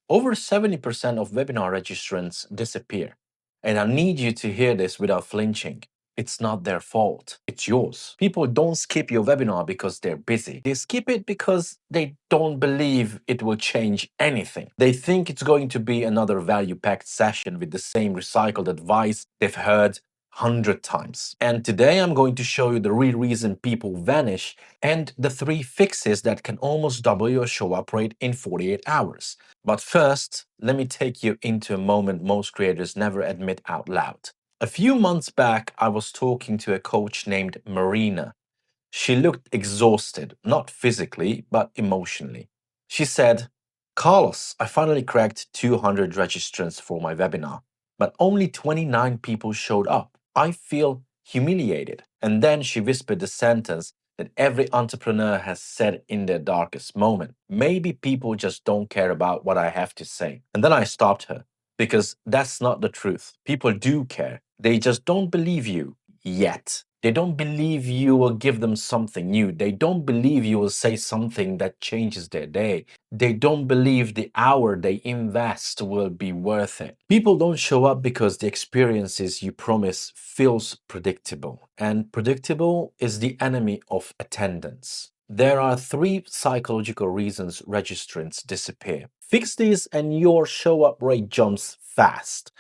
over 70% of webinar registrants disappear. And I need you to hear this without flinching. It's not their fault. It's yours. People don't skip your webinar because they're busy. They skip it because they don't believe it will change anything. They think it's going to be another value-packed session with the same recycled advice they've heard 100 times. And today I'm going to show you the real reason people vanish and the 3 fixes that can almost double your show-up rate in 48 hours. But first, let me take you into a moment most creators never admit out loud. A few months back, I was talking to a coach named Marina. She looked exhausted, not physically, but emotionally. She said, "Carlos, I finally cracked 200 registrants for my webinar, but only 29 people showed up. I feel humiliated." And then she whispered the sentence that every entrepreneur has said in their darkest moment. "Maybe people just don't care about what I have to say." And then I stopped her because that's not the truth. People do care. They just don't believe you yet. They don't believe you will give them something new. They don't believe you will say something that changes their day. They don't believe the hour they invest will be worth it. People don't show up because the experiences you promise feels predictable. And predictable is the enemy of attendance. There are 3 psychological reasons registrants disappear. Fix these and your show up rate jumps fast.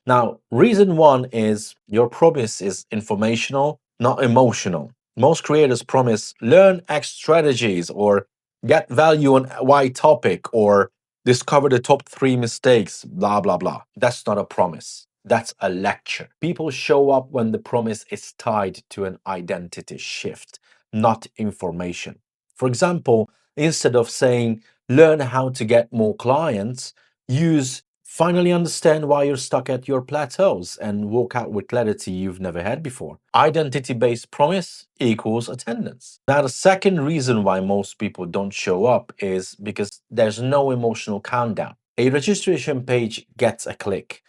Now, reason 1 is your promise is informational, not emotional. Most creators promise learn X strategies or get value on Y topic or discover the top 3 mistakes, blah, blah, blah. That's not a promise. That's a lecture. People show up when the promise is tied to an identity shift, not information. For example, instead of saying learn how to get more clients, use finally understand why you're stuck at your plateaus and walk out with clarity you've never had before. Identity-based promise equals attendance. Now, the second reason why most people don't show up is because there's no emotional countdown. A registration page gets a click.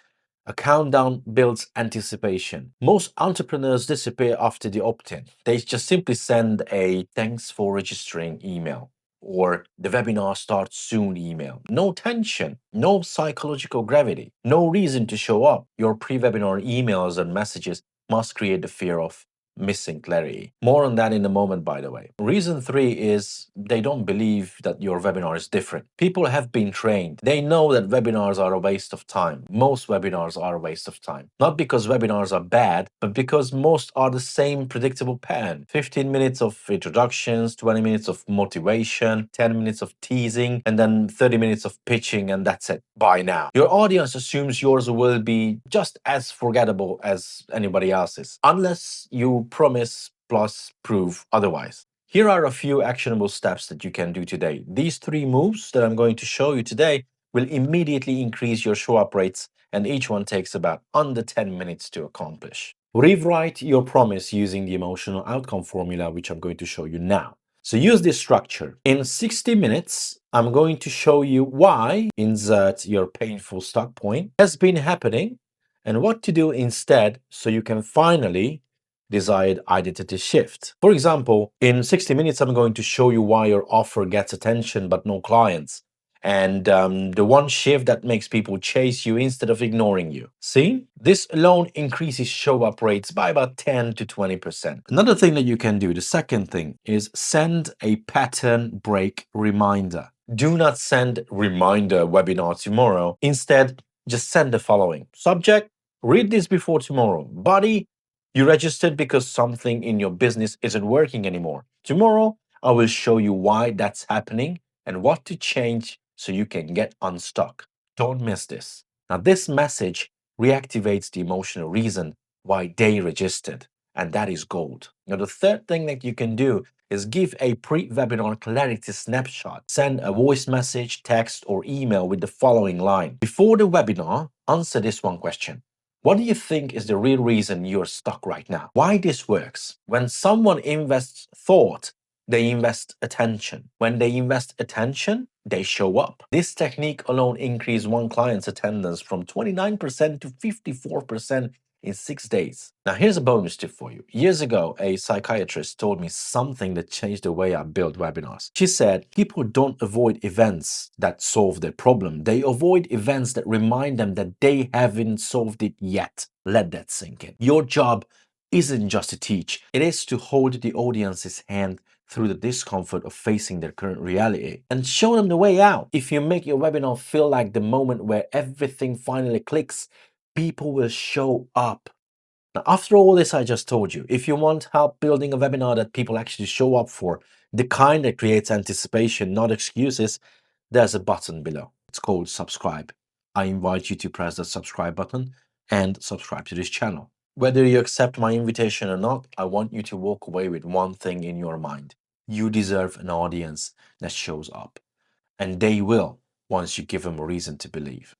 A countdown builds anticipation. Most entrepreneurs disappear after the opt-in. They just simply send a "thanks for registering" email or "the webinar starts soon" email. No tension, no psychological gravity, no reason to show up. Your pre-webinar emails and messages must create the fear of missing clarity. More on that in a moment, by the way. Reason 3 is they don't believe that your webinar is different. People have been trained. They know that webinars are a waste of time. Most webinars are a waste of time. Not because webinars are bad, but because most are the same predictable pattern. 15 minutes of introductions, 20 minutes of motivation, 10 minutes of teasing, and then 30 minutes of pitching, and that's it. Buy now. Your audience assumes yours will be just as forgettable as anybody else's, unless you promise plus prove otherwise. Here are a few actionable steps that you can do today. These 3 moves that I'm going to show you today will immediately increase your show-up rates, and each one takes about under 10 minutes to accomplish. Rewrite your promise using the emotional outcome formula, which I'm going to show you now. So use this structure. In 60 minutes, I'm going to show you why, insert your painful stuck point, has been happening and what to do instead so you can finally desired identity shift. For example, in 60 minutes, I'm going to show you why your offer gets attention but no clients. And the one shift that makes people chase you instead of ignoring you. See? This alone increases show-up rates by about 10 to 20%. Another thing that you can do, the second thing, is send a pattern break reminder. Do not send reminder webinar tomorrow. Instead, just send the following. Subject, read this before tomorrow. Body, you registered because something in your business isn't working anymore. Tomorrow, I will show you why that's happening and what to change so you can get unstuck. Don't miss this. Now, this message reactivates the emotional reason why they registered, and that is gold. Now, the third thing that you can do is give a pre-webinar clarity snapshot. Send a voice message, text, or email with the following line. Before the webinar, answer this one question. What do you think is the real reason you're stuck right now? Why this works? When someone invests thought, they invest attention. When they invest attention, they show up. This technique alone increased one client's attendance from 29% to 54% in 6 days. Now, here's a bonus tip for you. Years ago, a psychiatrist told me something that changed the way I build webinars. She said, people don't avoid events that solve their problem. They avoid events that remind them that they haven't solved it yet. Let that sink in. Your job isn't just to teach, it is to hold the audience's hand through the discomfort of facing their current reality and show them the way out. If you make your webinar feel like the moment where everything finally clicks, people will show up. Now, after all this I just told you, if you want help building a webinar that people actually show up for, the kind that creates anticipation, not excuses, there's a button below. It's called subscribe. I invite you to press the subscribe button and subscribe to this channel. Whether you accept my invitation or not, I want you to walk away with one thing in your mind. You deserve an audience that shows up. And they will once you give them a reason to believe.